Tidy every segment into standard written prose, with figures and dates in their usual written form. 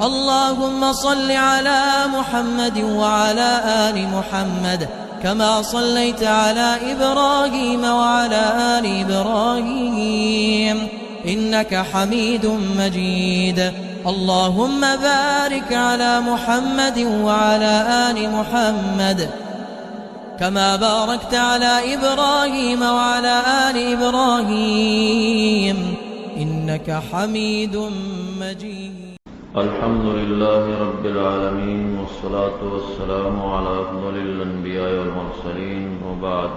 اللهم صل على محمد وعلى آل محمد كما صليت على إبراهيم وعلى آل إبراهيم إنك حميد مجيد. اللهم بارك على محمد وعلى آل محمد كما باركت على إبراهيم وعلى آل إبراهيم إنك حميد مجيد. الحمد لله رب العالمين والصلاة والسلام على أفضل الأنبياء والمرسلين وبعد.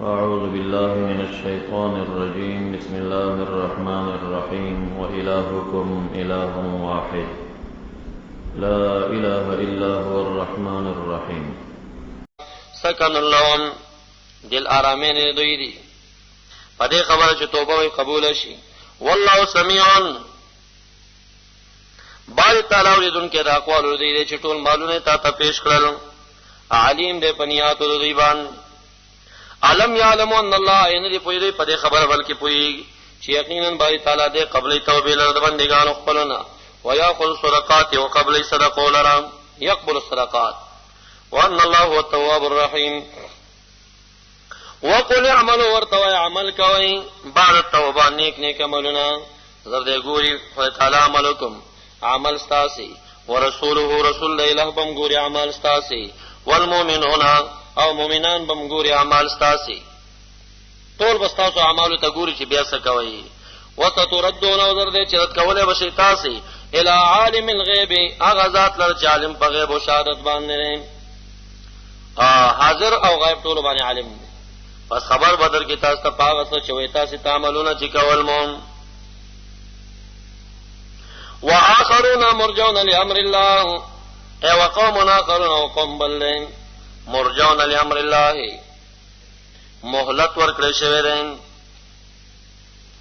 أعوذ بالله من الشيطان الرجيم. بسم الله الرحمن الرحيم. وإلهكم إله واحد لا إله إلا هو الرحمن الرحيم. سكن اللهم دل آرامين دویدی پدې خبره چې توبه وي قبول شي. والله سميع باری تعالی اوریدونکو د اقوالو دی چې ټول مالونه تا پیش کړل. علیم دې پنیاتو د دیوان. علم یعلم ان الله ان دې پوی دی پدې خبره بلکې پوی چې یقینا باری تعالی دې قبل توبې لر د بندګانو خپلونه وياخذ صدقات وقبل صدقه لرا يقبل الصدقات وان الله هو التواب الرحيم. وقل اعملوا ورتوا عمل کوي بعد التوبه نیک عملونه زرد ګوري خدای تعالی عملکم عمل ستاسي ورسوله رسول الله بم ګوري عمل ستاسي والمؤمنون او مؤمنان بم ګوري عمل ستاسي ټول بستاسو اعمال ته ګوري چې بیا څه کوي. وتتردون وزرد چې رد کوله بشي تاسي الى عالم الغيب اغه ذات لر چې عالم په غیب او شهادت باندې حاضر او غیب ټول باندې عالم. پس خبر بدر کی تاسو ته پاغه څه چې وې تاسو تعاملونه چې کول مو. واخرون مرجون لامر الله اي وقوم اخرون وقوم بل مرجون لامر الله مهلت ورکړې شوی دی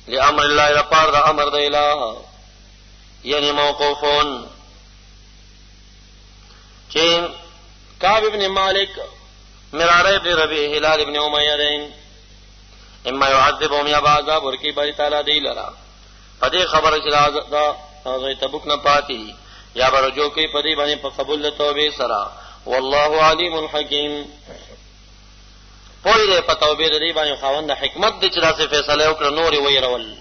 لامر الله لپاره د امر د الہ یعنی موقوفون. چې کعب ابن مالک مراره ابن ربیع هلال ابن امیہ اما يعذبهم یا عذاب ورکی باری تعالی دی لرا پدې خبره چې دا هغه تبوک نه پاتې یا برجو کې پدې باندې په قبول توبه سره. والله علیم حکیم. پوی دې په توبه دې باندې خاوند حکمت دې چې راځي فیصله وکړه نور ویرول.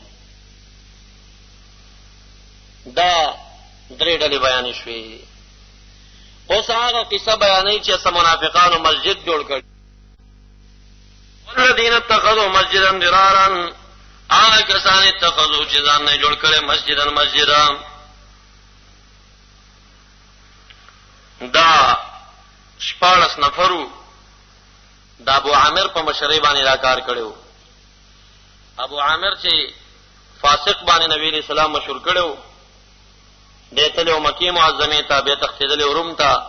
دا درې ډلې بیان شوې. اوس هغه قصه بیانې چې منافقانو مسجد جوړ کړ. والذین اتخذوا مسجدا ضرارا هغه کسان اتخذوا چې ځان نه جوړ کړي مسجدا دا 14 نفرو دا ابو عامر په مشرۍ باندې دا کار کړو. ابو عامر چې فاسق باندې نبی اسلام مشهور کړو دته له مکی معظمه ته به تختیدل روم ته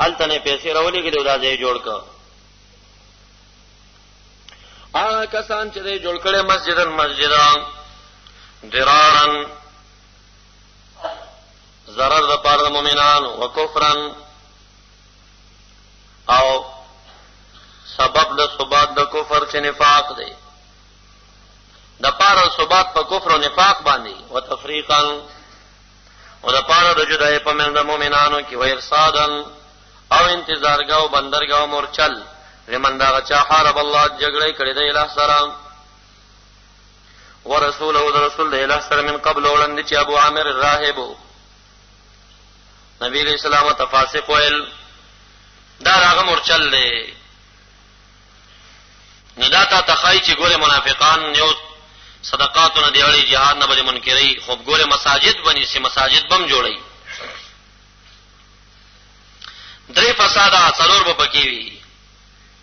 التنه پیسې راولې کې دا ځای جوړ کړ. هغه کسان چې جوړ کړي مسجدان ضرارن ضرر د پاره د مؤمنانو او کفرن او سبب د ثبات د کفر چې نفاق دی د پاره ثبات په کفر او نفاق باندې او تفریقا او د پاره د جدای په منځ د مؤمنانو کې ويرصادن او انتظارګاو بندرګاو مورچل لمن دا چا حارب الله جګړه کړې د الہ سره ورسوله د رسول د الہ سره من قبل ولند چې ابو عامر الراهب نبی رسول الله تفاسق ویل دا راغه مورچل دی. نداتا تخای چې ګوره منافقان یو صدقاتونه دیوړي jihad نه بل منکري خو ګوره مساجد بني سي مساجد بم جوړي. درې فساده څلور به پکې وي.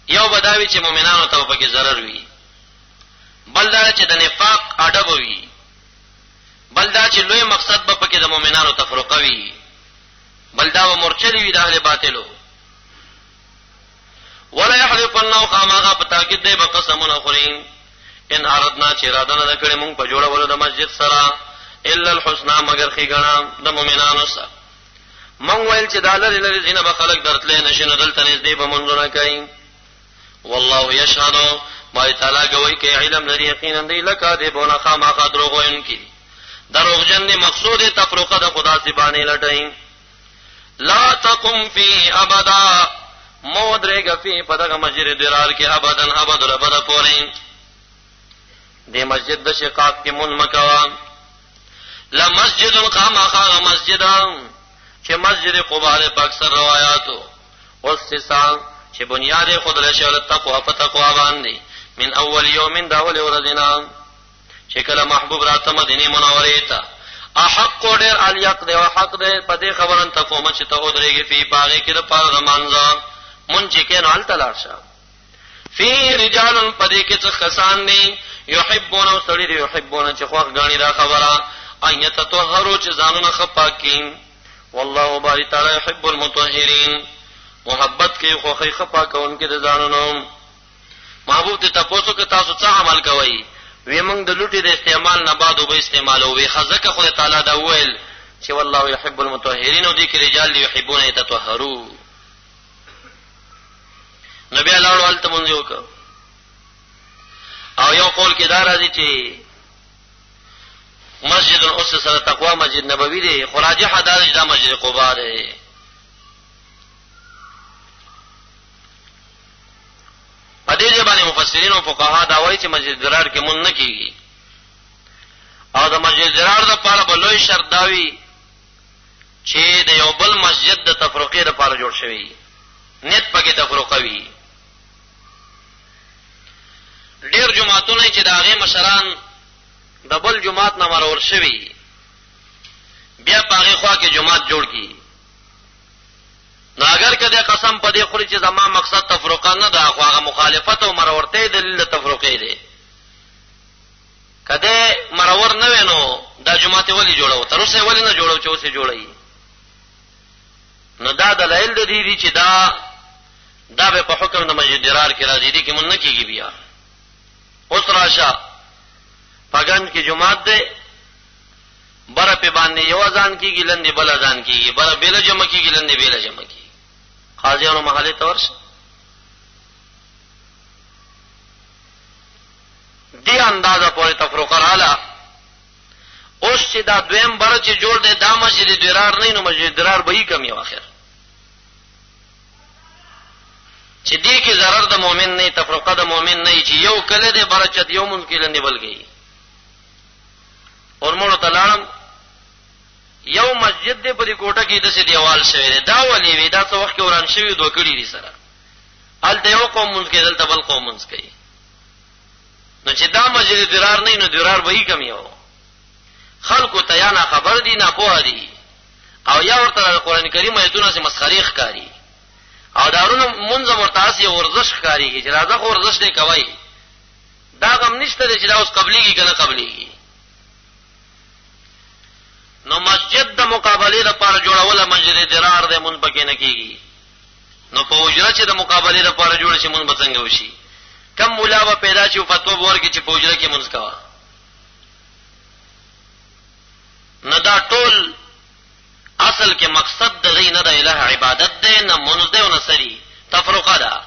یو بداوی چې مؤمنانو ته پکې ضرر وي بل دا چې د نفاق اډب وي بل دا چې لوی مقصد به پکې د مؤمنانو تفرقه وي بل دا مرچلی وي د اهل باطلو. ولا يحلفن قامغه په تاکید دی به قسمونه خورین ان اردنا چې اراده نه کړې مونږ په جوړولو د مسجد سره الا الحسنى مگر خېګنا د مؤمنانو سره. مونږ ویل چې دالر لري زینه به خلق درتلې نشي ندلته نږدې به مونږ نه کوي. والله يشهد ما تعالی گوی کې علم لري یقینا دی لکه دی بونه خامخا دروغ وینکی دروغجن دی مقصود تفرقه د خدا سی باندې لټای. لا تقم فی ابدا مودرګه فی پدغه مسجد درار کې ابدن ابد الابد پورې. د مسجد د شقاق کې مون مکوا. لا مسجد قامخا مسجد چې مسجد قباء په اکثر روایتو والسسان چې بنیاد خود له شول تقوا په تقوا باندې من اول یوم دا اول ورځنا چې کله محبوب راته مدینه منوره ته احق ډیر الیق دی او حق دی په دې خبرن تقوم چې ته ودرېږي په پاغه کې د پاره منځه مونږ چې کینو ال تلاشه فی رجال پدې کې څه کسان دي یحبون سړي دی یحبون چې خوښ غاڼي را خبره ايت تطهروا چې ځانونه خپاکین والله باری تعالی يحب المطهرین محبت کې خوخی خپاکون کې د ځانونو. محبوب ته تاسو کې تاسو څه عمل کوئ وی موږ د لوټي د استعمال نه بعد وب استعمالو وی خزکه خدای تعالی دا ویل چې والله يحب المطهرین او دې کې رجال يحبون يتطهروا. نبی الله ولته مونږ یو کو او یو قول کې دا راځي چې مسجد الاسس على تقوا مسجد نبوی دی خراج حداد دا مسجد قباء دی. په دې باندې مفسرین او فقها دا وایي چې مسجد درار کې مون نه کیږي او د مسجد درار د پاره بلوي شرط داوي چې د یو بل مسجد د تفرقې لپاره جوړ شوی نیت پکې تفرقه وي. ډیر جماعتونه چې دا غي مشران د بل جماعت نه مرور شوی بیا پاغه خوا کې جماعت جوړ کی نو اگر کده قسم په دې خوري چې زما مقصد تفرقه نه ده خو هغه مخالفت او مرورته دلیل تفرقه دی. کده مرور نه وینو دا جماعت ولی جوړو تر اوسه ولی نه جوړو چې اوسه جوړي نو دا دلایل د دې چې دا به په حکم د مسجد درار کې راځي دي کې مون نه کیږي. بیا اوس راشه پاگان کی جماعت دے برا پہ باندھنے یو اذان کیږي لندې بل اذان کیږي برا بیل جمع کیږي لندې بیل جمع کیږي قاضیانو محله تورش دی اندازه پورې تفرقه رااله. اوس چې دا دویم بر چې جوړ دے دا مسجد درار نه نو مسجد درار به یې کمی واخر چې دې کې ضرر د مؤمن نه تفرقه د مؤمن نه چې یو کله دې بر چې یو ممکن لندې بل گئی اور مونږ ته لاړم یو مسجد دې په دې کوټه کې د سې دیوال شوی دا ولې وی دا څو وخت کې وران شوی دوه کړي دي سره ال ته یو قوم مونږ کې دلته بل قوم مونږ کوي نو چې دا مسجد درار نه نو درار به یې کمی و خلکو ته یا نه خبر دي نه پوه دي او یا ورته قرآن کریم ایتونه سي مسخري ښکاری او دارونه مونږ مرتاس یو ورزش ښکاری چې راځه خو ورزش دې کوي دا غم نشته چې دا اوس قبليږي کنه قبليږي. نو مسجد د مقابله لپاره جوړول مسجد درار د مون پکې نه کیږي نو په وجره چې د مقابله لپاره جوړ شي مون بڅنګ وشي کم مولا به پیدا شي فتوا ورکړي چې په وجره کې مونږ کوا نه دا ټول اصل کې مقصد د غي نه د الہ عبادت ده نه مونږ ده نه سړي تفرقه ده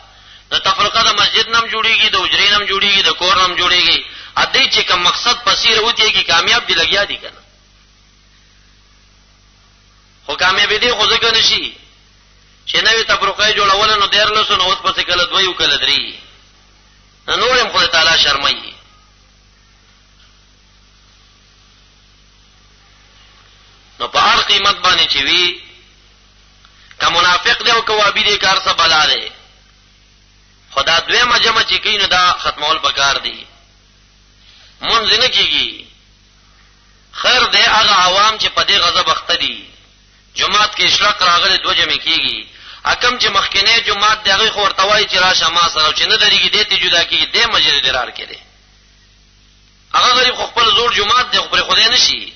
نو تفرقه د مسجد نم جوړيږي د وجرې نم جوړيږي د کور نم جوړيږي ا دې چې کوم مقصد پسیر وتی کی کامیاب دي لګیا دي کنه خو کامیابی دی خو ځکه نشي چې نوې تفرقه جوړول نو ډیر لسو نو اوس پسې کله دوی او کله درې نورم خدای تعالی شرمایي. نو په هر قیمت باندې چې وی که منافق دی او کوابی دی کار څه بلا دی خدا دویمه جمع چې کینو دا ختمول پکار دی مونږ نه کیږي خیر دی هغه عوام چې په دې غضب اخته دي جماعت کې اشراق راغله دو جمع کیږي حکم چې مخکنه جماعت دغه خو ورتوای چې راشه ما سره چې نه درېږي دته جدا کیږي د مسجد درار کړي هغه غریب خو خپل زور جماعت دی خو پر خدای نشي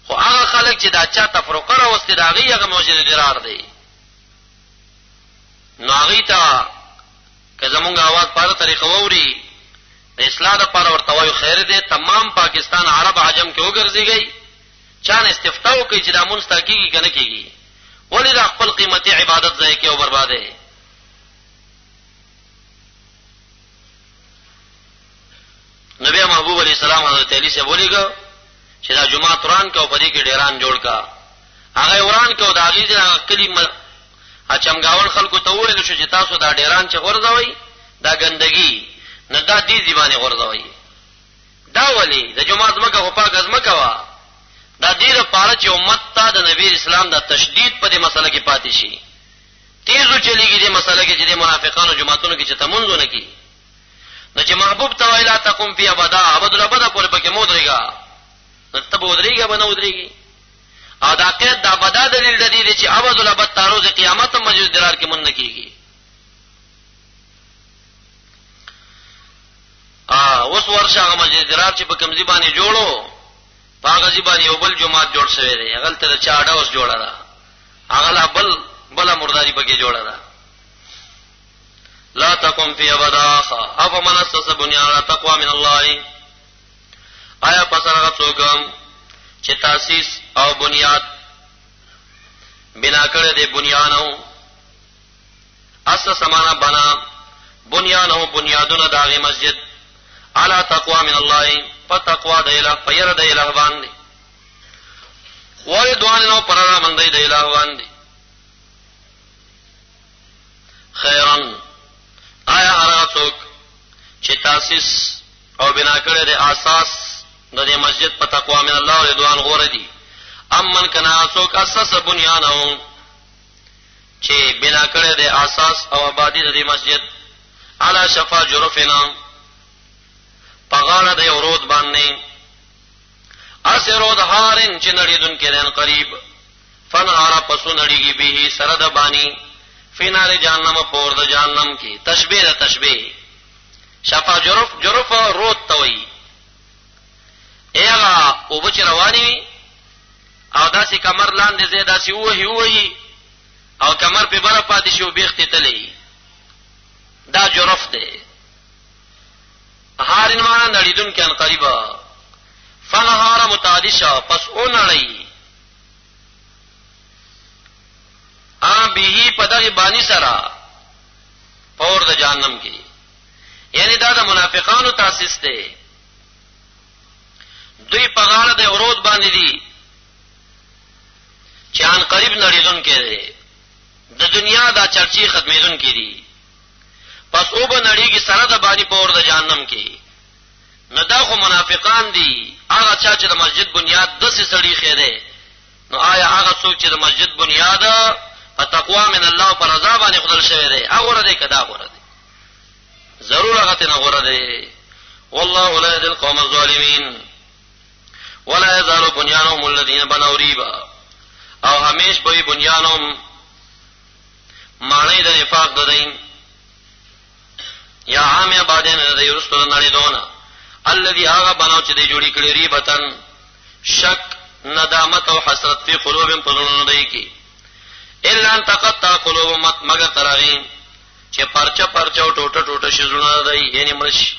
خو هغه خلک چې دا چا تفرقه راوستي دا هغه مسجد درار دی نو هغه ته که زمونږ आवाज په طریقه ووري د اصلاح لپاره ورتوای خیر دی تمام پاکستان عرب عجم کې وګرځيږي چان استفتاء کوي چې دا مونږ تاکيږي کنه کیږي ولی دا خپل قیمتي عبادت ځای کې او برباده نبی محبوب علیہ السلام حضرت علی سے بولیگا چې دا جمعه وران کو په دې کې ډیران جوړ کا هغه وران کو دا غي دا کلمه اچمګاول خلکو ته وویل شو چې تاسو دا ډیران چې غورځوي دا ګندګي نه دا دې ځبانه غورځوي دا ولی د جمعه زمکه په پاک ازمکه وا دا دې لپاره چې امت ته د نبی اسلام د تشدید په دې مسله کې پاتې شي تیزو چلیږي دې مسله کې چې د منافقانو جماعتونو کې چې تمنځونه کی نو چې محبوب ته ویلا تقوم فی ابدا ابد الابد پورې پکې مودريګا نو ته مودريګا بنو ودريږي او دا قید دا بدا دلیل دی چې ابد الابد تر ورځې قیامت مسجد درار کې مونږ کیږي اوس ورشه هغه مسجد درار چې په کمزې باندې جوړو هغه ځی باندې یو بل جماعت جوړ شوی دی هغه ته چا اډه اوس جوړه ده هغه لا بل مرداري پکې جوړه ده لا تقم فی ابدا افمن اسس بنیان تقوا من الله آیا پس هغه څوک چې تاسیس او بنیاد بنا کړی دی بنیانو اسس معنا بنا بنیانو بنیادونه داغه مسجد علی تقوا من الله فتقوا د الہ پیر د الہ باندې ورضوان نو پرا باندې د الہ باندې خیرن آیا هر څوک چې تاسیس او بنا کړی دی اساس د دې مسجد په تقوا من الله او رضوان غوړه دي امن کنا څوک اساس بنیانو چې بنا کړی دی اساس او آبادی د دې مسجد علی شفا جرفنا پغاړه د یو رود باندې اسرود هارن چې نړیدون کې دن قریب فنهار پسو نړیږي به سره د بانی فینار جهنم پور د جهنم کې تشبیه د تشبیه شفا جرف رود توي ایغا او بچ رواني او داسې کمر لاندې زیاده سی وਹੀ او کمر په بره پاتې شو بیخته تلې دا جرف دی هارن معنا نړیدون کې ان قریبا فنهار متعدشا پس اونړی به پدغه بانی سرا پور د جهنم کې یعنی دا د منافقانو تاسیس دی دوی په غاړه د اورود باندې دي چې ان قریب نړیدون کې دی د دنیا دا چرچی ختمیدون کې دي پس او به نړیږي سره د بانی پور د جهنم کې نه دا خو منافقان دي هغه چا چې د مسجد بنیاد د سړي خېده نو آیا هغه څوک چې د مسجد بنیاد په تقوا من الله پر رضا باندې خدل شوی دی هغه ور دی کدا غور دی ضرور هغه ته نه غور دی والله لا يهدي القوم الظالمين ولا يزال بنيانهم الذين بنوا ريبا او همیش به بنيانهم معنی د نفاق ددین یا عام بعدين د یرستو نړۍ دونه الذي هغه بناو چې د جوړی کړی ریبتن شک ندامت او حسرت په قلوبهم پزړونو دی کی الا ان تقطع قلوبهم مگر تراغین چې پرچا او ټوټه شزونه دی یعنی مرش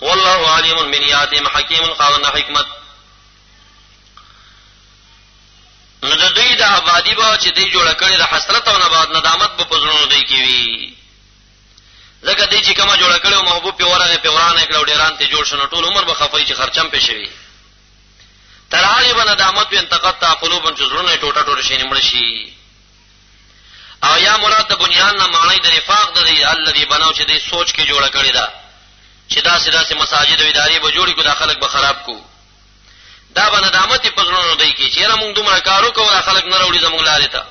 والله علیم بنیاتهم حکیم خاوند حکمت نو د دوی د آبادی با چې دی جوړ کړی د حسرت او ندامت په پزړونو دی کی وی زکه دې چې کما جوړ کړو محبوب په ورانه په ورانه کړو ډیران ته جوړ شنو ټول عمر به خفای چې خرچم په شوی ترهاغه بندامت په انتقطع قلوبن جزرونه ټوټه شي نیمړ شي او یا مراد د بنیان نه معنی د نفاق د دی الذي بناو چې دې سوچ کې جوړ کړی دا چې دا سیده مساجد او ادارې به جوړي کو د خلک به خراب کو دا بندامت په زړونو دی کې چې موږ دومره کارو کوو خلک نه وروړي زموږ لارې ته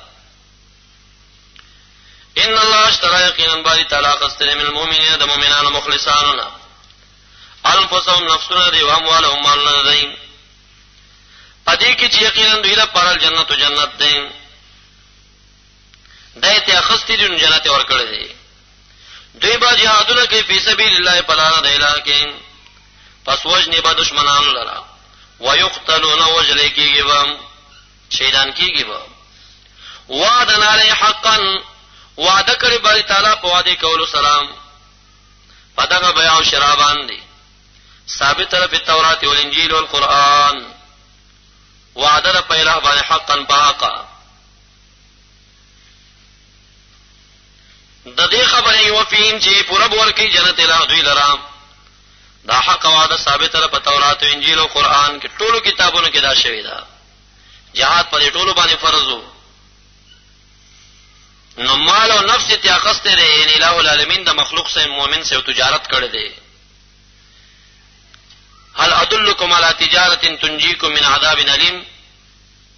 ان الله اشترى يقينا باري تعالی قستن من المؤمنين د مؤمنانو مخلصانو انفسهم نفسنا دی او اموالهم مالنا دی پدې کې چې یقینا دوی لپاره جنت او جنت دی دایته اخستې دي جنت ورکړي دي دوی با جهادونه کوي په سبیل الله پلان دی لکه پس وجنی با دشمنانو لرا ويقتلون وجل کیږي و شهیدان کیږي و وعدن علی حقا وعده کړی باری تعالی په وعده کولو سلام پدغه بیان شرابان دي ثابت تر په تورات او انجیل او القرآن وعده په اله باندې حقا باقا د دې خبرې یو فین چې پورا ورکی جنت اله دوی لرام دا حق وعده ثابت ده په تورات او انجیل او قران کې ټولو کتابونو کې دا شوی ده. جهاد پر ټولو باندې فرض وو. نو مال او نفس ته اخسته ده، یعنی الہ العالمین د مخلوق سے مومن سے تجارت کړی دی. هل ادلکم علی تجارة تنجیکم من عذاب الیم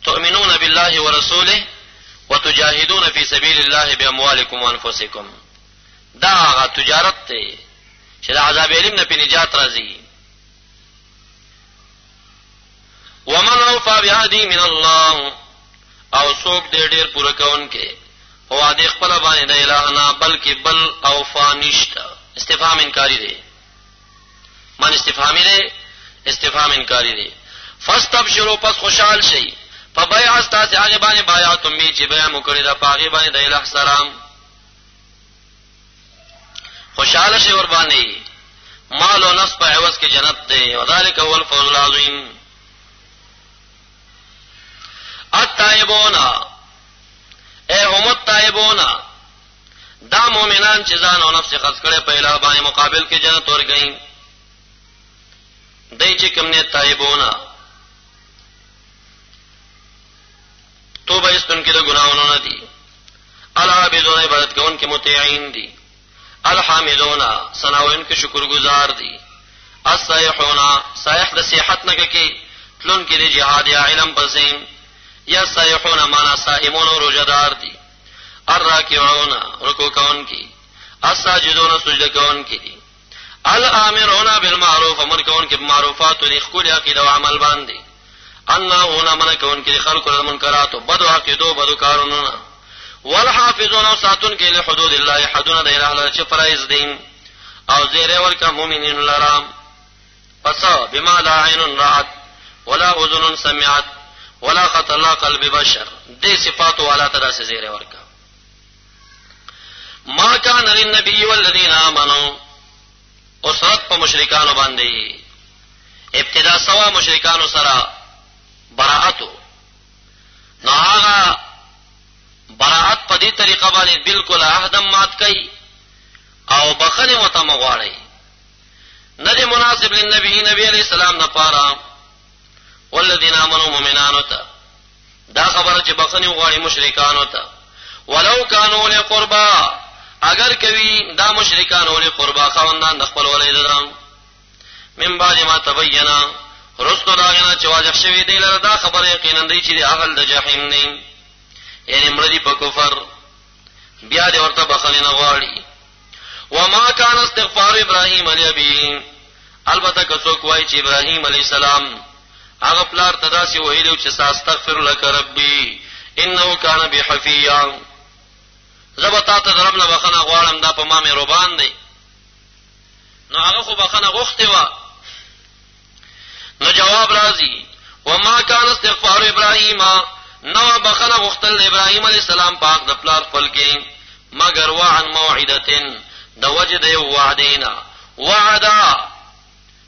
تؤمنون بالله ورسوله وتجاهدون فی سبیل الله باموالکم وانفسکم. دا هغه تجارت ته چې د عذاب الیم نه په نجات راځي. ومن اوفى بعهده من الله، او څوک دې ډېر پوره کوونکې او وعده خپل باندې د الہ نه بلکې بل اوفا نشته. استفهام انکاری دی. من استفهامی دی، استفهام انکاری دی. فاستبشروا، پس خوشحال شئ په بیع استاسې هغه باندې بایعتم به چې بیع مو کړی ده په هغې باندې د الہ سره خوشحاله شئ ور باندې. مال او نفس په عوض کې جنت دی. وذلک هو الفوز العظیم. التائبون اے هم التائبون، دا مومنان چې ځان او نفس خرڅ کړي په الہ باندې مقابل کې جنت ورګئ. دای چې کوم نه تائبون توبه استن کې د ګناہوں نه دي. العابدون عبادت کوونکي مطیعين دي. الحامدون ثناوین کې شکرګزار دي. الصائحون صائح د صحت نه کې تلون کې د جهاد یا علم پسین یا صائحون معنا صائمون او روزدار دي. الراکعون رکوع کوونکي. الساجدون سجده کوونکي دي. الامرون بالمعروف امر کوونکي بمعروفات او خپل عقیده او عمل باندې. النهون من کوونکي خلق المنکرات او بدو عقیدو بدو کارونه. والحافظون او ساتون کې له حدود الله حدود د الہ چې فرایض دي. او زیره ورکا مؤمنین لرام پس بما لا عین رأت ولا اذن سمعت ولا خطر قلب بشر. دې صفات والا تدا سے زیره ورکا. ما کان للنبی والذین آمنوا، اسرت په مشرکانو باندې ابتدا سوا مشرکانو سره براءتو. نو هغه براءت په دې طریقه باندې بالکل عهدم مات کړي او بخنه متمغواړي. نه دې مناسب لنبی نبی علیہ السلام نه پاره والذین آمنوا مؤمنانو ته دا خبره چې بخنه غواړي مشرکانو ته. ولو کانوا لقربا، اگر کوي دا مشرکان ولې قربا خواندان د خپل ولید درام من بعد ما تبینا رستو داغنا چې واضح شوی دی لره دا خبره یقینا دی چې اهل د جهنم نه یعنی مړي په کفر بیا دې ورته بخنه نه غواړي. وما كان استغفار ابراهيم لابيه، البته که څوک وایي چې ابراهيم عليه السلام هغه پلار تداسي ویلو چې استغفر لك ربي انه كان بي حفيا، زبتا ته ربنا بخنه غواړم دا په ما مې روبان دی. نو هغه خو بخنه غوښتي و. نو جواب راځي وما كان استغفار ابراهيم، نو بخنه غوښتل ابراهيم عليه السلام پاک د پلار خپل کې مگر وعن موعدتن د وجد یو وعدینا وعدا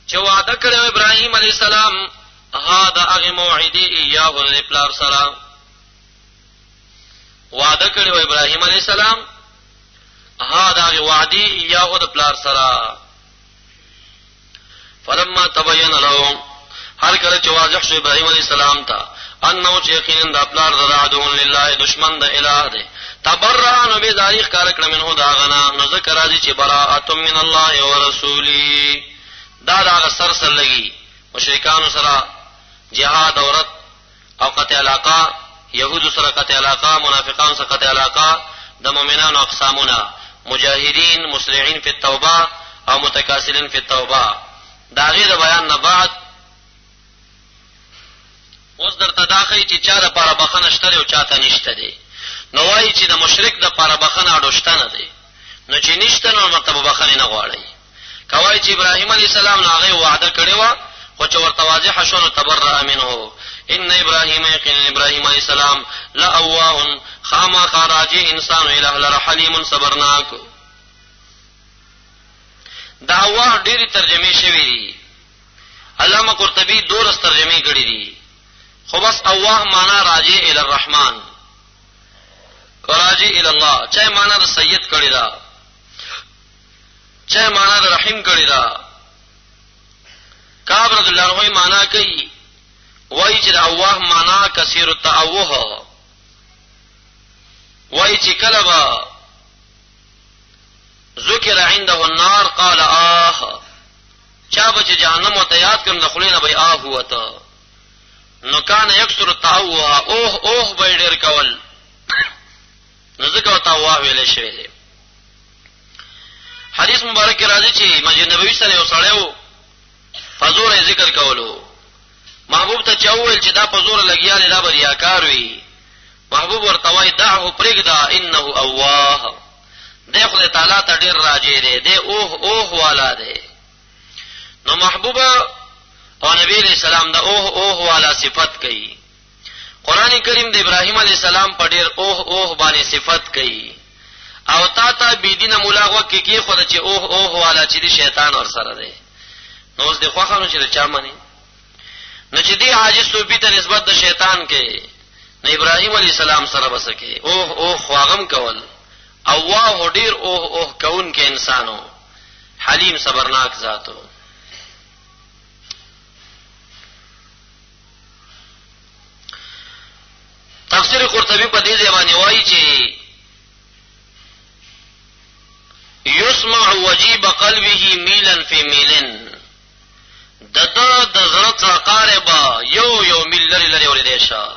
چې وعده کړو ابراهيم عليه السلام هاذا هغه موعدی ایاه د پلار سره وعده کړو ابراهيم عليه السلام هاذا هغه وعدی ایاه د پلار سره. فلما تبين له، هر کله چې واضح شو ابراهيم عليه السلام ته انه چې یقینا د پلار د عدو لله دشمن د الہ دی تبرأ نو به تاریخ کار کړ منه دا غنا. نو ذکر راځي چې براءت من الله ورسوله، دا دا سرسل لګي مشرکان سره جهاد اورت او قطع علاقه، يهود سره قطع علاقه، منافقان سره قطع علاقه. د مؤمنانو اقسامونه مجاهدین مسرعين فی التوبه او متکاسلین فی التوبه. دا غیر بیان نه بعد اوس درته داخلي چې چا د پاره بخنه شته او چاته نشته دی. نو وایي چې د مشرک د پاره بخنه اډوشته نه دی، نو چې نشته نو مطلب بخنه نه غواړي. کوي چې ابراهيم عليه السلام هغه وعده کړی و خو چې ورته واضح شو نو تبرأ منه. ان ابراهيم يقين ابراهيم عليه السلام لا اواه خاما خراجي انسان الى الرحيم صبرناک. دا اواه ډېری ترجمه شوی دي. علامه قرطبي دورس ترجمه کړی دي، خو بس اواه معنا راجع الى الرحمن راجع الى الله. چا معنا د سید کړی دا، چا معنا د رحیم کړی دا. کعب رضی الله عنه معنا کوي وای چې اوه معنا کثیر التأوه، وای چې کله با ذکر عنده النار قال آه، چا به جهنم او تیاد کړي خلینه به آه وته، نو کان یکثر التأوه، اوه اوه به ډیر کول، نو ذکر تأوه ویل شوی دی. حدیث مبارک راځي چې مسجد نبوي سره یو سړیو فزور ذکر کولو، محبوب ته چاویل چې دا فزور لګیاله دا به ریاکار وي، محبوب ورته وای دعه پرېږده انه اواه، دی خدای تعالی ته ډیر راځي دی، دی اوه اوه والا دی. نو محبوب او نبی علیہ السلام دا اوه اوه والا صفت کوي. قران کریم د ابراهیم علیہ السلام په ډیر اوه اوه باندې صفت کوي، او تا ته بيدینه ملاغه کې خو د چې اوه اوه والا چې شیطان ور سره دی. نو اوس د خوخانو چې چا مانی نو چې دی عاجز صوفي ته نسبت د شیطان کې، نو ابراهیم علیہ السلام سره بسکه اوه اوه خواغم کول، او واه ډیر اوه اوه کون کې انسانو، حلیم صبرناک ذاتو. تفسیر قرطبی په دې ځای وایي چې یسمع وجیب قلبه میلا فی میلن، دته د زړه قاربا یو میل لري ورې شه،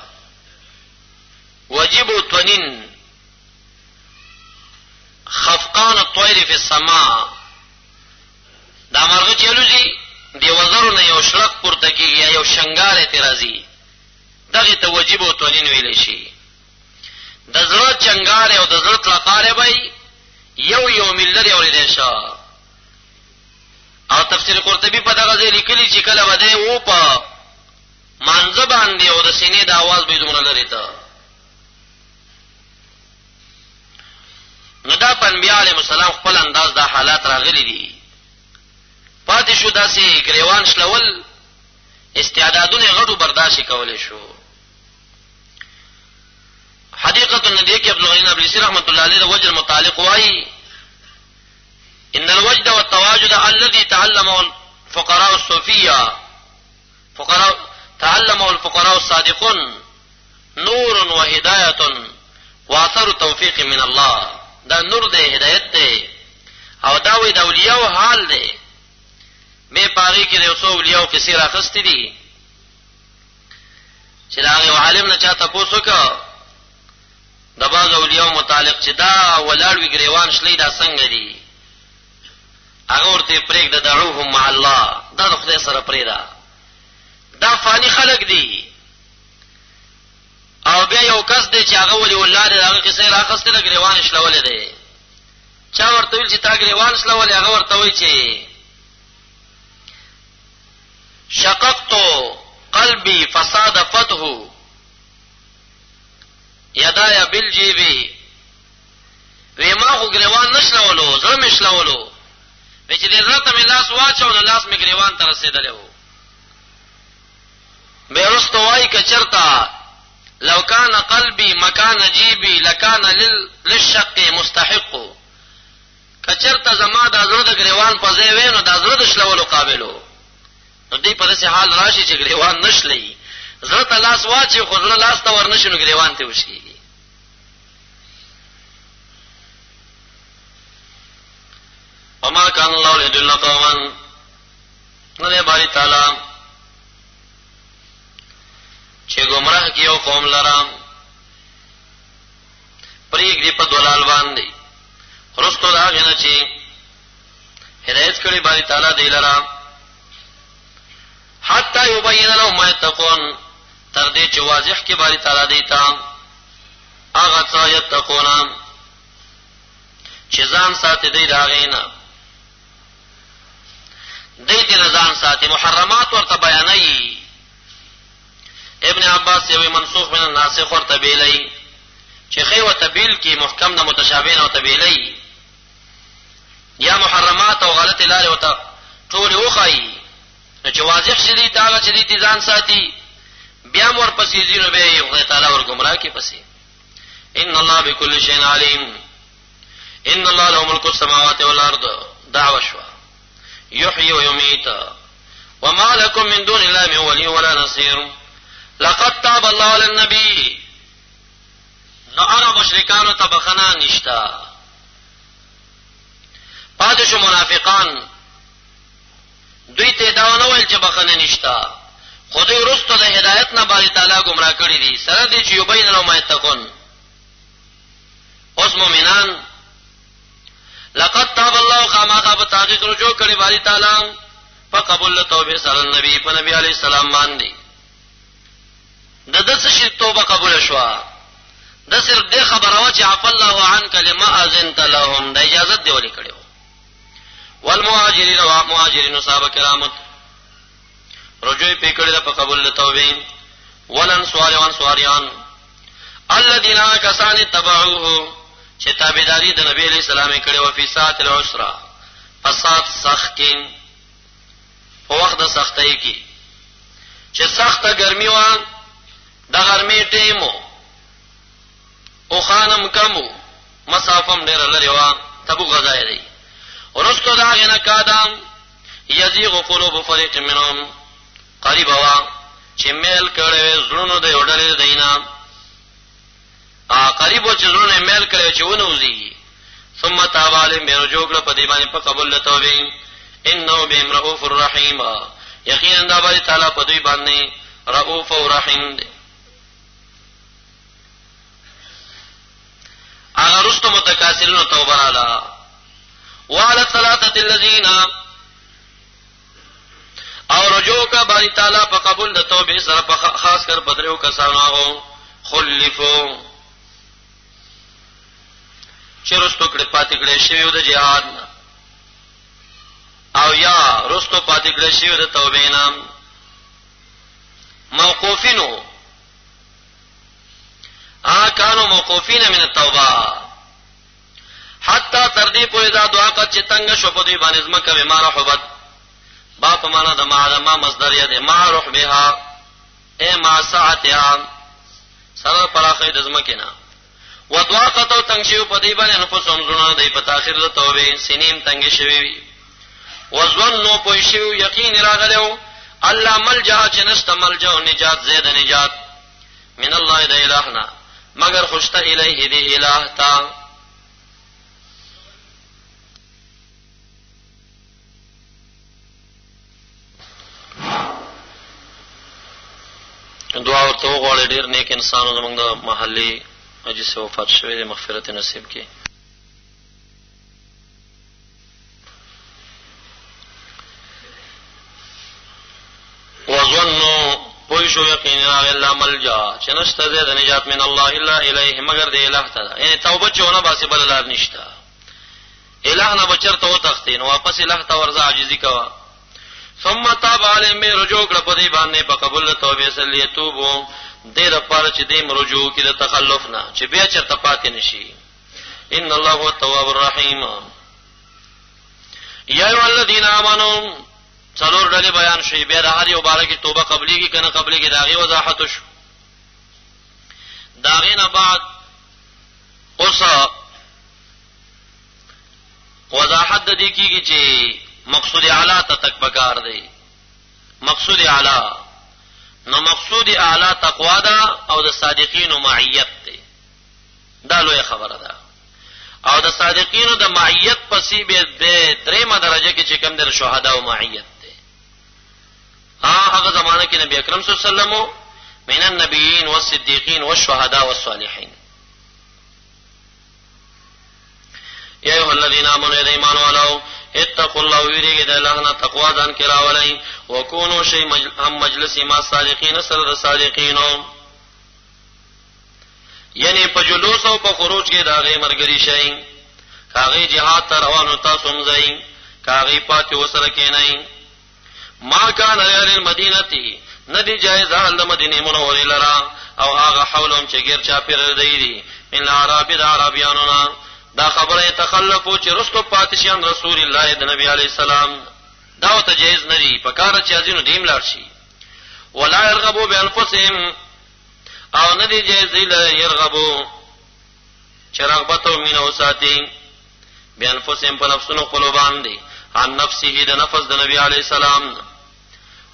وجیب تونین خفقان الطير فی السماء، دا مرغه چلوږي دی وزرونه یو شرق پورته کیږي یو شنګار اعتراضی، دغه ته وجیب او تونین ویل شي. د زړه چنګار او د زړه طلقاره وای یو میل لري اورېدل شو. او تفسیر قرطبی په دغه ځای لیکلی چې کله بده و په مانځ باندې او د سینې د आवाज به دومره لري ته. نو دا انبیاء علیهم السلام خپل انداز دا حالات راغلي دي، پاتې شو داسې گریوان شلول استعدادونه غټو برداشت کولې شو. حقیقت النبی کې عبد الغنی ابلیسی رحمت الله علیه د وجه المتعلق وایي ان الوجد والتواجد الذي تعلمه الفقراء الصوفيه تعلمه الفقراء الصادقون نور وهدايه واثر توفيق من الله، دا نور دی هدایت دی او دا وی د اولیاء حال دی. مې پاره کې یو څو اولیاء کثیر اخستې دي چې دا یو عالم نه چاته پوښتنه د باغ اولیاء متعلق چې دا ولاړ وی گریوان شلې دا څنګه دي، هغه ورته پرېګ د دعوهم مع الله، دا د خدای سره پرېدا، دا فانی خلق دي. او بیا یو کس دی چې هغه ولي ولاره هغه کیسه راخسته د گریوان شلولې دی، چا ورته ویل چې تا گریوان شلولې، هغه ورته وایي چې شققت قلبي فصادفته یدایا بالجیب، ویما خو گریوان نشلولو زړه مې شلولو، چې دې زړه ته مې لاس واچو نو لاس مې گریوان ته رسېدلی و. بیا وروسته وایي که چېرته لو کان قلبي مکان جیبي لکان للشق مستحق، که چېرته زما دا زړه د گریوان په ځای وی نو دا زړه د شلولو قابلو. نو دې په داسې حال راشي چې گریوان نشلی، زړه ته لاس واچي خو زړه لاس ته ورنشي نو گریوان ته وشکېږي. وما كان الله ليضل قوما، نه باری تعالی چې گمراه کیو قوم لرا پریګ دی په دلال باندې، ورستو دا غنه چې هدایت کړي باری تعالی دی لرا حتی یبین لهم ما یتقون، تر دې چې واضح کې باری تعالی دی تا هغه څه یتقون چې ځان ساتي دی راغینا، دې ځان ساتي محرمات ورته بیانوي. ابن عباس یوی منسوخ من الناسخ ورته بیلی چې خیو تبیل کی محکم د متشابه او تبیلی یا محرمات او غلط لارې وته ټول وخی، چې واضح شې دي تاغه چې دې ځان ساتي بیا مور پسې زینو به خدای تعالی ور گمراه کی پسې. ان الله بكل شيء عليم، ان الله له ملك السماوات والارض، دعوه شوا يحيي ويميت وما لكم من دون الله من ولي ولا نصير لقد تاب الله على النبي نو انا مشرکانو ته بخنه نشتا. پادشو منافقان دوی ته دا نه ویل چې بخنه نشتا، خدای ورستو د هدایت نه باری تعالی گمراه کړی دي سره دي چې یبین لهم ما یتقون. اوس مومنان لقد تاب الله خامخا په تحقیق رجوع کړي باری تعالی فقبل توبه سره نبی په نبی علی السلام باندې د څه شي توبه قبول شو. د صرف دې خبره وا چې عف الله عنك لما اذنت لهم د اجازه دی ولي کړو. والمهاجرین و مهاجرین صحابه کرام رجوع په کړي د قبول توبه. ولنصار وانصاریان الذين كسان تبعوه چې تابعداري د نبی علیہ السلام کړي او په ساعت العسرہ فساد سختین په وخت د سختۍ کې چې سخته ګرمي و د ګرمي ټیمو او خانم کمو مسافم ډیر لري و تبو غزای دی ورستو دا غنه کادم یزیغ قلوب فريق منهم قریب وا چې میل کړي زړونو د وړلې دینا قریب چې زړونو میل کړي چې ونوزي ثم تاب عليهم برجوع په دی باندې په قبول توبه انه بهم رؤوف الرحیم یقینا دا باری تعالی په دوی باندې رؤوف او رحیم دی. هغه رستو متکاسلون توبه رااله وعلى الثلاثه الذين او رجوع کا باری تعالی په قبول د توبه سره په خاص کر بدرو کسانو هغه خلفو چې رستو کړه پاتې کړه شی د جهاد او یا رستو پاتې کړه شی د توبې نام موقوفینو کانو موقوفین من التوبه حتی تردی پوری دا دعا قد چې تنگ شو په دې باندې زمکه به مار حبت با په معنا د ما مصدر یې ده ما روح بها اے ما ساعتها سره پراخه د زمکه نه و دعا قطو تنگ شو په دې باندې نفسهم زونه دی په تاخير د توبې سینیم تنگ شوی وظنوا پوښیو یقین راغلو الله ملجا چې نست ملجا او نجات زید نجات من الله د الہنا مگر خوشته الیه دی الہ تا. دعا ورته وغواړي ډیر نیک انسانو زمونږ د محلي اجي سو وفات شوی د مغفرت نصیب کړي. وظنوا پوښو یقین الا ملجا چې نشته د نجات من الله الا الیه مگر د الہ ته، یعنی توبه چونه باسي بل لار نشته. الہ نه بچرته و تختین واپس الہ ته ورځه عاجزی کوا. ثم تاب علیهم رجوع کړه په دې باندې په قبول توبه سره یتوبو دې لپاره چې دې رجوع کړي د تخلف نه چې بیا چرته پاتې نشي. ان الله هو التواب الرحیم. یا ایها الذین آمنوا څلور ډلې بیان شي بیا د هر یو باره کې توبه قبليږي کنه قبليږي داغي وضاحت شو. داغې نه بعد اوس وضاحت د دې کېږي چې مقصود اعلی ته تک پکار دی. مقصود اعلی نو مقصود اعلی تقوا ده او د صادقینو معیت دی. دا لوی خبره ده. او د صادقینو د معیت پسې به دریمه درجه کې چې کوم در شهدا او معیت دی. هغه زمانه کې نبی اکرم صلی الله علیه وسلم من النبیین والصدیقین والشهداء والصالحین. یا ایها الذین آمنوا ایمان والو اتقوا الله ویریږي د الله نه تقوا ځان کې راولئ وکونو شی هم مجلس ما صادقین سره صادقینو، یعنی په جلوس او په خروج کې داغه مرګري شي. کاغی جهاد ته روانو تاسو هم ځئ کاغی پاتې وسره کې نه. ما کان غیر المدینه ندی جایز حال د مدینه منورې لرا او هغه حولهم چې غیر چا پیر دی من العرب د عربیانو دا خبره تخلفو چې رسول پاتشان رسول الله د نبی علی السلام دا ته جایز ندی په کار چې ازینو دیم لار شي. ولا يرغبوا بانفسهم او ندی جایز يرغبوا چې رغبت او مینه وساتي بانفسهم په نفسونو قلوبان دي عن نفسه د نفس د نبی علی السلام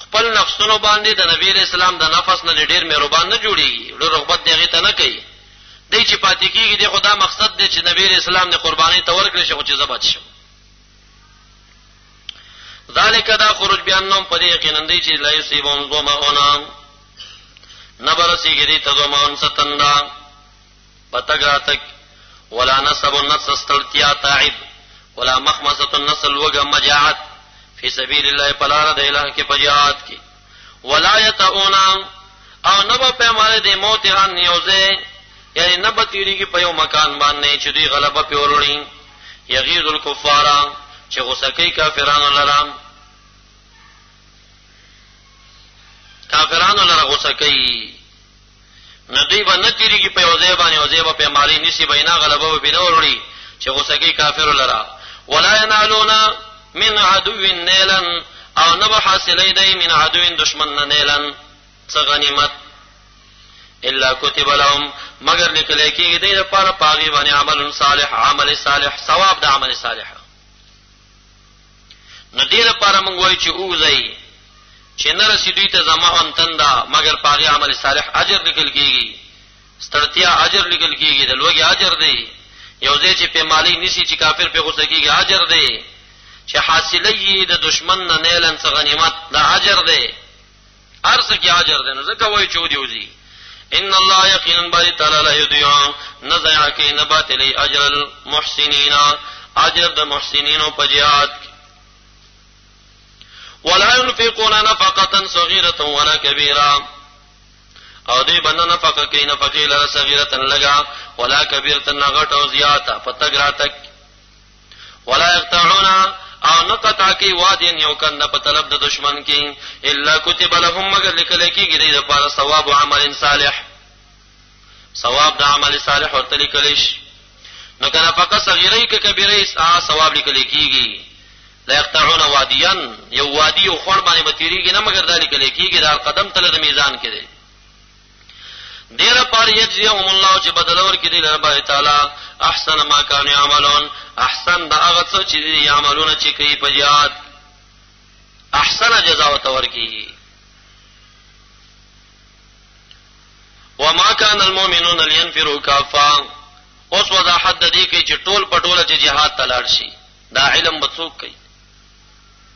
خپل نفسونو باندې د نبی رسول الله د نفس نه ډېر مهربان نه جوړيږي ډېر رغبت دیغه ته نه کوي دای چې پاتې کیږي د خدا مقصد دی چې نبی رسول الله د قرباني تور کړی شو چې زبات شو ذالک دا خروج بیانوم په دې یقینا دی چې لا یصيبون ظمأنا نبرسیږي دې ته ظمأن ستندا پتګراتک ولا نصب النص استلتیا تعب ولا مخمصه النصل وجه مجاعت فی سبیل الله پلار د الہ کې پجات کې ولا یتعون او نبا په مال د موت ان یوزه یعنی نبا تیری کې په یو مکان باندې چې دوی غلبه پیورړي یغیظ الکفار چې غوسه کوي کافرانو لرام کافرانو لره غوسه کوي ندی باندې تیری کې په یوزه باندې یوزه په مالی نسی بینا غلبه به پیورړي چې غوسه کوي کافر لرا ولا ینالون من عدو نیلن او نبا حاصلی دی من عدو دشمن نیلن غنیمت الا کتب لهم مگر لکلی کی دی لپاره پاغي باندې عمل صالح عمل صالح ثواب د عمل صالح ندی لپاره مونږ وای چې اوځي چې نرسې دوی ته زماون تندا مگر پاغي عمل صالح اجر لیکل کیږي ستړتیا اجر لیکل کیږي د لوګي اجر دی یو ځای چې په مالی نسی چې کافر په غوسه کیږي اجر دی چې حاصلې د دشمن نه نیلن څخه غنیمت دا اجر دی ارزه کې اجر دی نو ځکه وای چې ودیوږي ان الله یقینا باری تعالی لا یضيع نضيع کی نبات لی اجر المحسنین اجر د محسنینو په جهاد ولا ينفقون نفقه صغيره ولا كبيره او دې باندې نفقه کوي نفقه لره صغيره لگا ولا كبيره نغټ او زیاته فتګراتک ولا يقطعون او نقطع کی وادین یو کنه په طلب د دشمن کې الا كتب لهم مگر لیکل کېږي د لپاره ثواب عمل صالح ثواب د عمل صالح ورته لیکل شي نو کنه فقط صغیره کې کبیره ثواب لیکل کېږي لا يقطعون واديا یو وادي او خور باندې بتیریږي نه مگر ذالک لیکيږي دا قدم تل د میزان کې دی ډیر پر یجزیهم الله چې بدل ورکړي دی رب تعالی احسن ما كانوا يعملون احسن دا هغه څه چې یعملون چې کوي په jihad احسن جزاء ورکړي وما كان المؤمنون لينفروا كافا اوس وضاحت دې کې چې ټول پټوله چې jihad تلاړ شي دا علم بڅوک کوي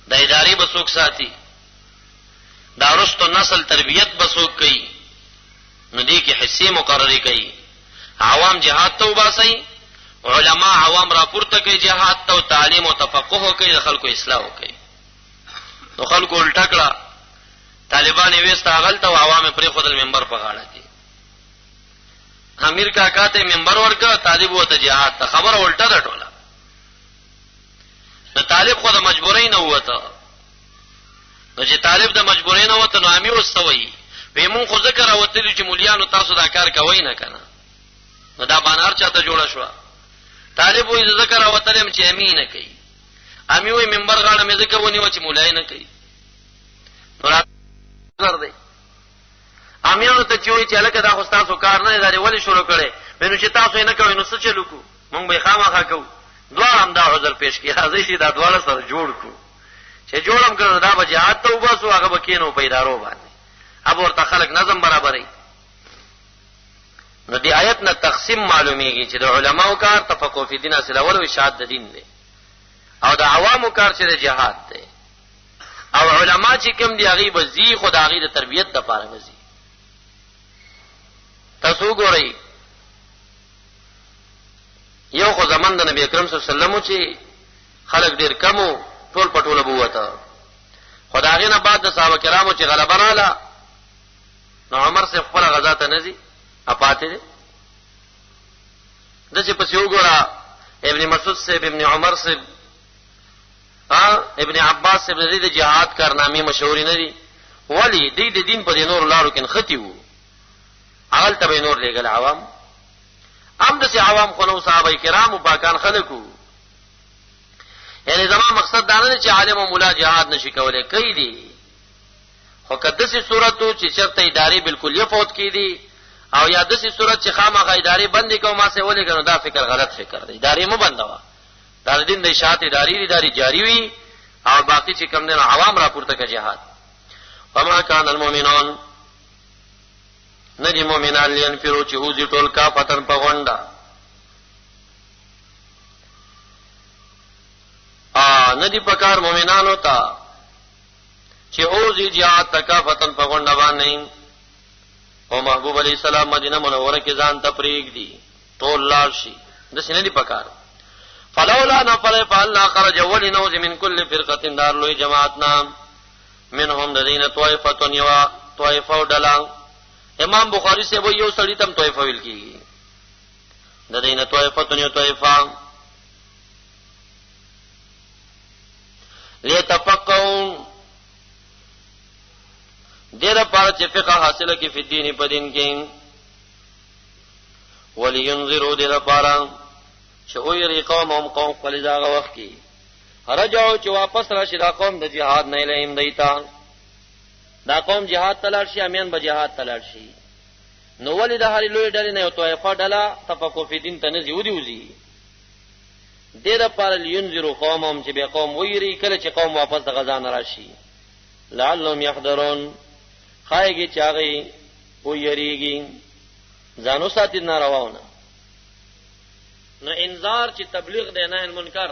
دا اداري بڅوک ساتي دا رستو نسل تربیت بڅوک کوي نو دې کې حصے مقرری کوي عوام jihad ته وباسي علماء عوام راپورته کوي jihad ته تعلیم او تفقه کوي خلکو اصلاح کوي نو خلکو الټا کړه طالبان وېست اغلته او عوام پر خودل منبر په غاړه دي امیر کاکا ته منبر ورکا طالب وته jihad ته خبر الټا ده ټوله نو طالب خو د مجبورۍ نه وته نو چې طالب د مجبورۍ نه وته نو امیر واستوي وې مون خو ذکر اوتلی چې مولیانو تاسو دا کار کوي نه کنه نو دا بانار چاته جوړه شو طالب وې ذکر اوتلم چې امینه کوي امی وې منبر غاړه مې ذکر ونی و چې مولای نه کوي نو راځر دی امیانو ته چې وې چې لکه دا خو تاسو کار نه دی ولې شروع کړي نو چې تاسو نه کوي نو څه چلو کو مونږ به خامخا کوو دوه هم دا عذر پیش کړي راځي چې دا دواړه سره جوړ کو چې جوړم کړو دا به jihad ته وباسو هغه به کینو پیدارو باندې اب ورته خلق نظم برابرې نو دی آیت نه تقسیم معلومیږي چې د علماو کار تفقه فی دین اصل اول او اشاعت د دین دی او د عوامو کار چې د jihad دی او علما چې کوم دی هغه بزی خدای د تربیت د پاره وزي تاسو ګورئ یو خو زمان د نبی اکرم صلی الله علیه وسلم چې خلق ډیر کمو ټول پټوله بوته خدای نه بعد د صحابه کرامو چې غلبه رااله نو عمر سے خپل غزا ته نزي اپاته دي د چې پس یو ګورا ابن مسعود سے ابن عمر سے ابن عباس سے د جهاد کارنامې مشهوري نه دي ولی د دین په نور لارو کې ختی وو اول ته نور لګل عوام ام د عوام خو نو صحابه کرام او پاکان خلکو یعنی زما مقصد دا نه چې عالم او مولا jihad نشي کولای کوي دي خو کده سي صورتو چې چرته اداري بالکل یې فوت کی دي او یا د سي صورت چې خامخا اداري بندي کوم ما سه ولې کنه دا فکر غلط فکر دی اداري مو بندوا دا دین د اشاعت اداري جاری وي او باقي چې کوم نه عوام راپورته کوي jihad فما كان المؤمنون ندی مومنان لینفرو چې اوزی ټول کافتن په غونډه ندی پکار مومنانو ته چې اوزی جهاد ته کافتن په غونډه باندې او محبوب علیہ السلام مدینه منوره کې ځان تفریق دی ټول لاړ شي داسې ندی پکار فلولا نفر فالله خرج ولنوز من كل فرقه دار لوی جماعتنا منهم الذين طائفه يوا طائفه ډلا امام بخاری سے وہ یو سړی تم طائفه ویل کیږي د دینه طائفه یو طائفه ليتفقهوا دیر پار چې فقه حاصله کی په دین په دین کې ولینذروا دیر پار چې او یری قوم خپل ځای وخت کې رجعوا چې واپس راشي دا قوم د جهاد نه لیم دیتا دا قوم جهاد تلار شي امین به جهاد تلار شي نو ولې د هری لوی ډلې نه یو طائفه ډله تفقه فی دین ته نه زیودي وزي ډېر پر لینذروا قومهم چې به قوم ویری کله چې قوم واپس د غزا نه راشي لعلهم يحذرون خایږي چاغي ویریږي ځانو ساتي نارواونه نو انذار چې تبلیغ دی نه المنکر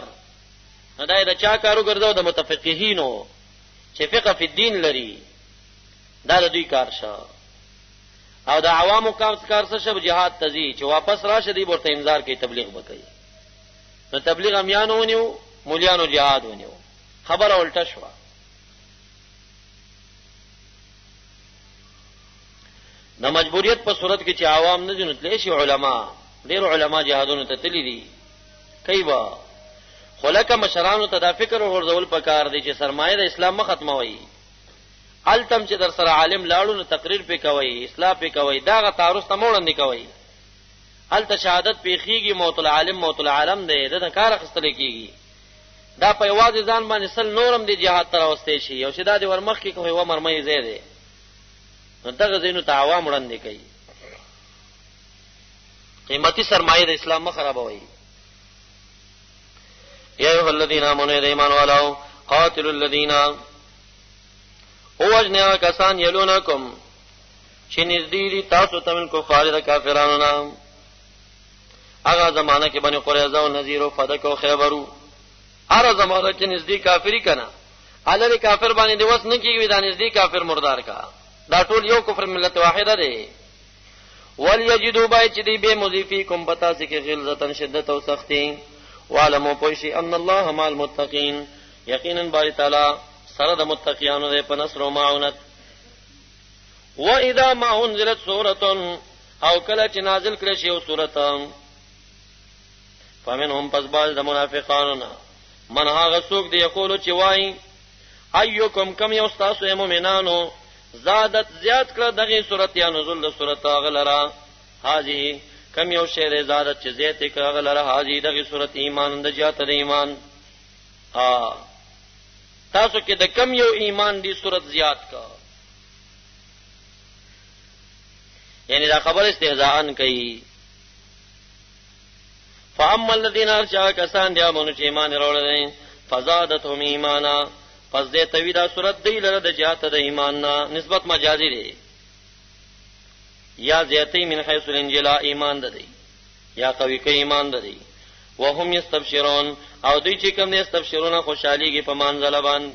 نه دا چا کارو ګرځاو د متفقهینو چې فقه فی الدین لري دا د دوی کار شه او د عوامو کار څه شب جهاد تزي چې واپس راشه دی ورته انذار کوي تبلیغ وکړي نو تبلیغ امیانو ونیو مولیانو جهاد ونیو خبره الټه شو د مجبوریت په صورت کې چې عوام نه جنت لشي علما ډېر علما جهادونو ته تللی دي کایبا خلک مشرانو ته دا فکر ورزول پکار دی چې سرمایه د اسلام مخ ختموي التم چې در سره عالم لاړو نو تقریر پې کوي اصلاح پې کوي دا غ تعارض ته موړ نه کوي الته شهادت پیخیږي موت العالم موت العالم دی د کار خستل کیږي دا په یوازې ځان باندې سل نورم دی جهاد تر واستې شي او شداد ورمخ کې کوي و مرمۍ زیاده نو دغه زینو ته عوام وړاندې کوي قیمتي سرمایه د اسلام مخ خرابوي یا ایها الذین آمنوا ایمان والو قاتلوا الذین اوجنیا کسان یلونکم چې نږدې دي تاسو ته من کفار د کافرانو نام هغه زمانہ کې بنی قریظه او نذیر او فدک او خیبرو هر زمانہ کې نږدې کافری کنا الری کافر باندې د وس نه کیږي دا نږدې کافر مردار کا دا ټول یو کفر ملت واحده دی وليجدوا بایت دی به مضیفیکم پتا سي کې غلظتن شدت او سختی وعلموا پوشی ان الله مع المتقین یقینا باری تعالی سره د متقینانو دی په نصر او معاونت واذا ما انزلت سوره او کله چې نازل کړي شی او سوره فمنهم پس باز د منافقانو من هغه څوک دی یقول چې وای ايکم کم یو تاسو مومنانو زادت زیات کړه دغه صورت یا نزول د صورت غلرا حاجی کم یو شی زادت چې زیات کړه غلرا حاجی دغه صورت ایمان د جات د ایمان تاسو کې د کم یو ایمان دی صورت زیات کا یعنی دا خبر استهزاءن کوي فاما الذين ارجع کسان دی امنو چې ایمان وروړل فزادتهم ایمانا پس دې توی دا صورت دی لره د جهات د ایمان نه نسبت مجازي دی یا زیاتی من حيث الانجلاء ایمان دی یا قوی کې ایمان دی وهم یستبشرون او دوی چې کوم نه یستبشرون خوشاليږي په منزله باندې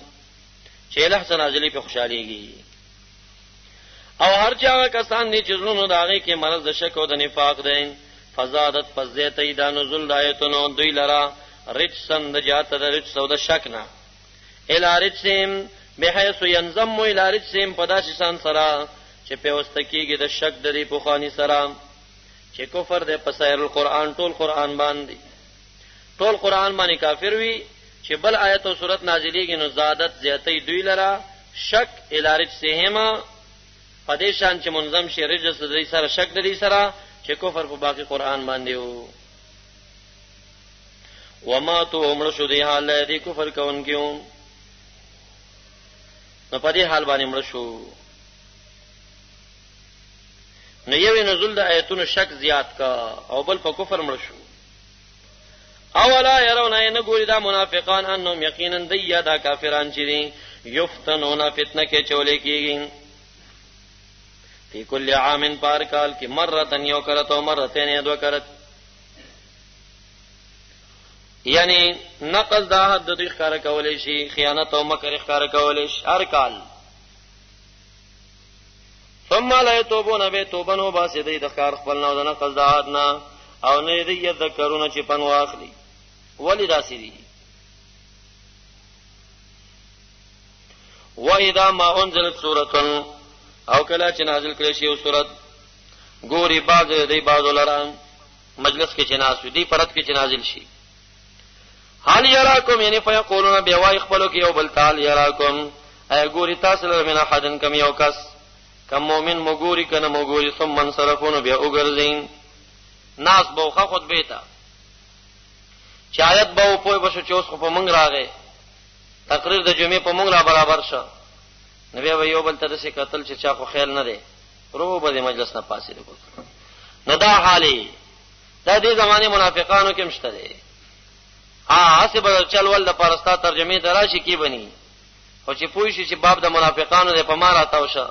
چې له حسن ازلی په خوشاليږي او هر چا کسان دي چې زړونو داغه کې مرض د شک او د نفاق دی فزادت فزیتی دا نزول دایتونو دوی لرا رجسن د جهات د رجس او د شک نه الى رجسهم بحيث ينضم الى رجسهم پداسان سرا چې په واستکیږي د شک د په خواني سرا چې کفر د پسیر القرآن ټول قرآن باندې ټول قرآن باندې کافر وي چې بل آیت او سورت نازلېږي نو زادت زیاتې دوی لرا شک الى رجسهم پدېشان چې منظم شي رجس د سره شک د سره چې کفر په باقی قرآن باندې وو وما تو عمر شو دی حال دې کفر کوونکو نو په دې حال باندې مړ شو نو یو نزول د آیتونو شک زیات کا او بل په کفر مړ شو اولا يرون ان ګوري دا منافقان انهم یقینا دیا دا کافران چې دي یفتنون فتنه کې چولې کېږي فی کل عام پار کال کې مرتن یو کرت او مرتين دو کرت یعنی نقض دا حد د ښکار کولې شي خیانت او مکر ښکار کولې شي هر کال ثم لا يتوبون به توبنو باسي د ښکار خپل نو د نقض دا حد نه او نه دې یذکرون چې پن واخلي ولی داسې دي وَإِذَا مَا أُنزِلَتْ سُورَةٌ او کله چې نازل کړي شي او سورت ګوري باز دی بازو لران مجلس کې چې نازل دي پرد کې چې نازل شي حال یراکم یعنی فیقولون بیوای خپلو کې یو بل تعال یراکم ای ګوري تاسو له من احدن کم یو کس کم مؤمن مو ګوري کنه مو ګوري ثم انصرفون بیا وګرځین ناس بوخه خطبه تا چایت به په بشو چوس خو په مونږ راغې تقریر د جمعې په مونږ را برابر شه نبی و یو بل ته څه قتل چې چا خو خیال نه دی روح به مجلس نه پاسې دی نه دا حالي دا دې زمانه منافقانو کې مشته دی هڅه به چل ول د پرستا ترجمه ته راشي کی بني او چې پوي شي چې باب د منافقانو د پمار اتاو شه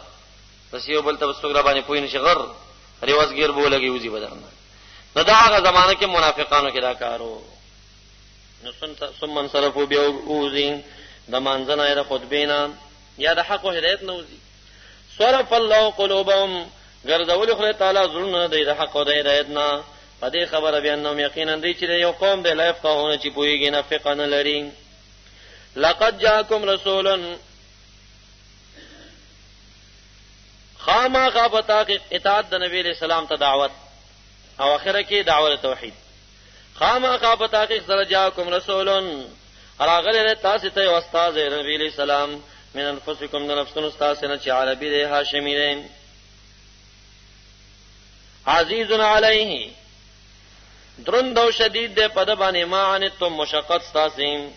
پس یو بل ته وسوګره باندې پوي نشي غر ریوازګیر بولږي وزي بدرنه نو دا هغه زمانه کې منافقانو کې دا کارو نو ثم انصرفوا بيوزين د مانځنه د خطبینا یا د حق او هدایت نوزي صرف الله قلوبهم ګرځول خدای تعالی زړونه د حق او د هدایت نه په دې خبره بیان یقینا دی چې یو قوم د لایف قونه چې پويږي نه فقه نه لري لقد جاءكم رسول خاما غابتا اطاعت د نبی علیہ السلام ته دعوت او اخره کې دعوت توحید خاما غابتا کې سره جاءكم رسول راغله تاسو ته استاد نبی علیہ السلام من انفسکم د نفسونو تاسو نه چې عربی دی هاشمی دی عزیز علیه درند او شدید ده په د باندې ما انتم مشقت تاسو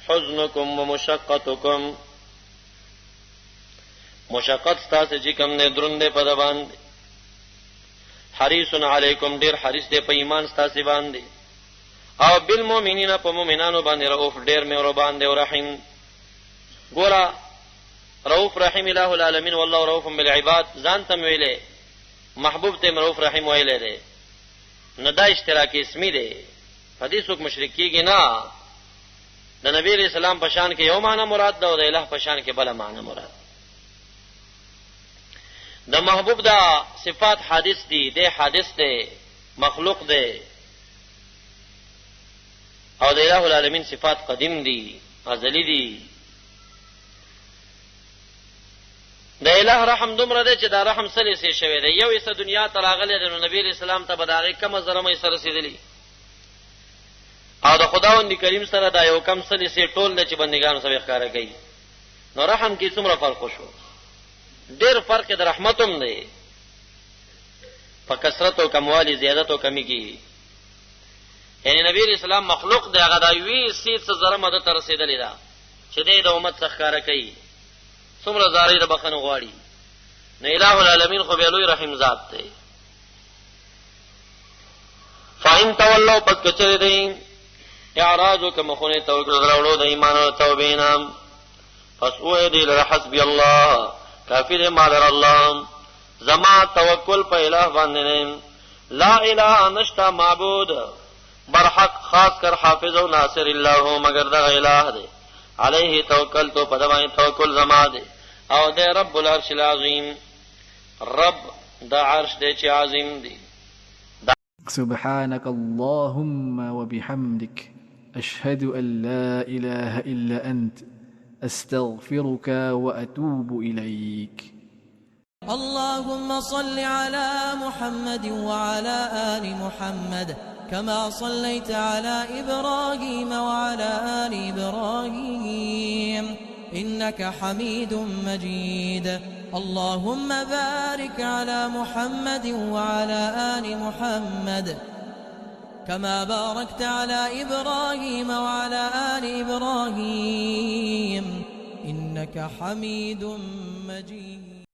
حزنکم ومشقتکم مشقت تاسو چې کوم نه درند په د باندې حریص علیکم ډیر حریص دی په ایمان تاسو باندې او بالمؤمنین په مؤمنانو باندې رؤوف ډیر مهربان دی او رحیم ګورا رؤوف رحیم الہ العالمین والله رؤوف بالعباد ځان تم ویلې محبوب ته رؤوف رحیم ویلې دی نو دا اشتراکی اسمی دی حدیث وک مشرکیږي نه د نبی علیہ السلام په شان کې یو معنی مراد ده او د الہ په شان کې بل معنی مراد د محبوب دا صفات حادث دي د حادث دی مخلوق دی او د الہ العالمین صفات قدیم دي ازلی دي د الہ رحم دومره دی چې دا رحم سره سي شوی دی یو ایسه دنیا ته راغلی د نبی علیہ السلام ته بداغه کم زرمه سره رسیدلی او د خداوند کریم سره دا یو کم سره سي ټول د چې بندگان سره ښکارا کوي نو رحم کې څومره فرق شو ډېر فرق د رحمتوم دی په کثرت او کموالی زیادت او کمی کې یعنی نبی علیہ السلام مخلوق دی هغه دا وی سي څه زرمه د تر رسیدلی دا چې د امت څخه ښکارا کوي څومره زاری د بخنه غواړي نه الہ العالمین خو به لوی رحیم ذات دی فاین تولوا پس کچره دی اعراض کما خونه توکل درولو د ایمان او توبې نام پس وې دی له حسبی الله کافی دی مادر الله زما توکل په الہ باندې لا اله نشتا معبود برحق خاص کر حافظ او ناصر الله مگر د الہ دی علیه توکل تو پدوای توکل زما دی او دے رب العرش العظیم رب دا عرش دے چی عظیم دی سبحانك اللهم وبحمدك أشهد أن لا إله إلا أنت أستغفرك وأتوب إليك اللهم صل على محمد وعلى آل محمد كما صليت على إبراهيم وعلى آل إبراهيم إنك حميد مجيد اللهم بارك على محمد وعلى آل محمد كما باركت على إبراهيم وعلى آل إبراهيم إنك حميد مجيد